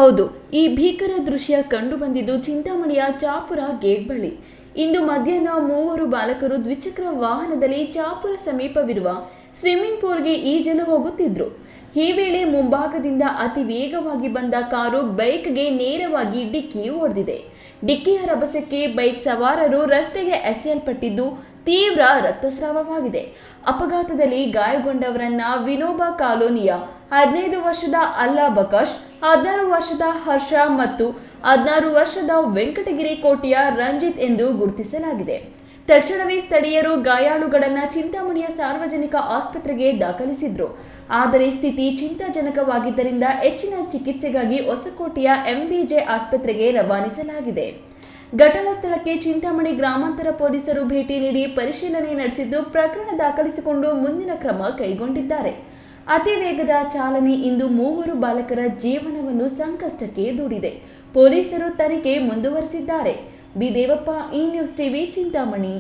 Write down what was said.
ಹೌದು, ಈ ಭೀಕರ ದೃಶ್ಯ ಕಂಡುಬಂದಿದ್ದು ಚಿಂತಾಮಣಿಯ ಚಾಪುರ ಗೇಟ್ ಬಳಿ. ಇಂದು ಮಧ್ಯಾಹ್ನ ಮೂವರು ಬಾಲಕರು ದ್ವಿಚಕ್ರ ವಾಹನದಲ್ಲಿ ಚಾಪುರ ಸಮೀಪವಿರುವ ಸ್ವಿಮ್ಮಿಂಗ್ ಪೂಲ್ಗೆ ಈಜಲು ಹೋಗುತ್ತಿದ್ರು. ಈ ವೇಳೆ ಮುಂಭಾಗದಿಂದ ಅತಿ ವೇಗವಾಗಿ ಬಂದ ಕಾರು ಬೈಕ್ಗೆ ನೇರವಾಗಿ ಡಿಕ್ಕಿ ಹೊಡೆದಿದೆ. ಡಿಕ್ಕಿಯ ರಭಸಕ್ಕೆ ಬೈಕ್ ಸವಾರರು ರಸ್ತೆಗೆ ಎಸೆಯಲ್ಪಟ್ಟಿದ್ದು ತೀವ್ರ ರಕ್ತಸ್ರಾವವಾಗಿದೆ. ಅಪಘಾತದಲ್ಲಿ ಗಾಯಗೊಂಡವರನ್ನ ವಿನೋಬಾ ಕಾಲೋನಿಯ 15 ವರ್ಷದ ಅಲ್ಲಾ ಬಕಾಶ್, 16 ವರ್ಷದ ಹರ್ಷ ಮತ್ತು 16 ವರ್ಷದ ವೆಂಕಟಗಿರಿ ಕೋಟೆಯ ರಂಜಿತ್ ಎಂದು ಗುರುತಿಸಲಾಗಿದೆ. ತಕ್ಷಣವೇ ಸ್ಥಳೀಯರು ಗಾಯಾಳುಗಳನ್ನ ಚಿಂತಾಮಣಿಯ ಸಾರ್ವಜನಿಕ ಆಸ್ಪತ್ರೆಗೆ ದಾಖಲಿಸಿದ್ರು. ಆದರೆ ಸ್ಥಿತಿ ಚಿಂತಾಜನಕವಾಗಿದ್ದರಿಂದ ಹೆಚ್ಚಿನ ಚಿಕಿತ್ಸೆಗಾಗಿ ಹೊಸಕೋಟೆಯ ಎಂಬಿಜೆ ಆಸ್ಪತ್ರೆಗೆ ರವಾನಿಸಲಾಗಿದೆ. ಘಟನಾ ಸ್ಥಳಕ್ಕೆ ಚಿಂತಾಮಣಿ ಗ್ರಾಮಾಂತರ ಪೊಲೀಸರು ಭೇಟಿ ನೀಡಿ ಪರಿಶೀಲನೆ ನಡೆಸಿದ್ದು ಪ್ರಕರಣ ದಾಖಲಿಸಿಕೊಂಡು ಮುಂದಿನ ಕ್ರಮ ಕೈಗೊಂಡಿದ್ದಾರೆ. ಅತಿ ವೇಗದ ಚಾಲನೆ ಇಂದು ಮೂವರು ಬಾಲಕರ ಜೀವನವನ್ನು ಸಂಕಷ್ಟಕ್ಕೆ ದೂಡಿದೆ. ಪೊಲೀಸರು ತನಿಖೆ ಮುಂದುವರೆಸಿದ್ದಾರೆ. ಬಿ ದೇವಪ್ಪ, ಈ ನ್ಯೂಸ್ ಟಿವಿ, ಚಿಂತಾಮಣಿ.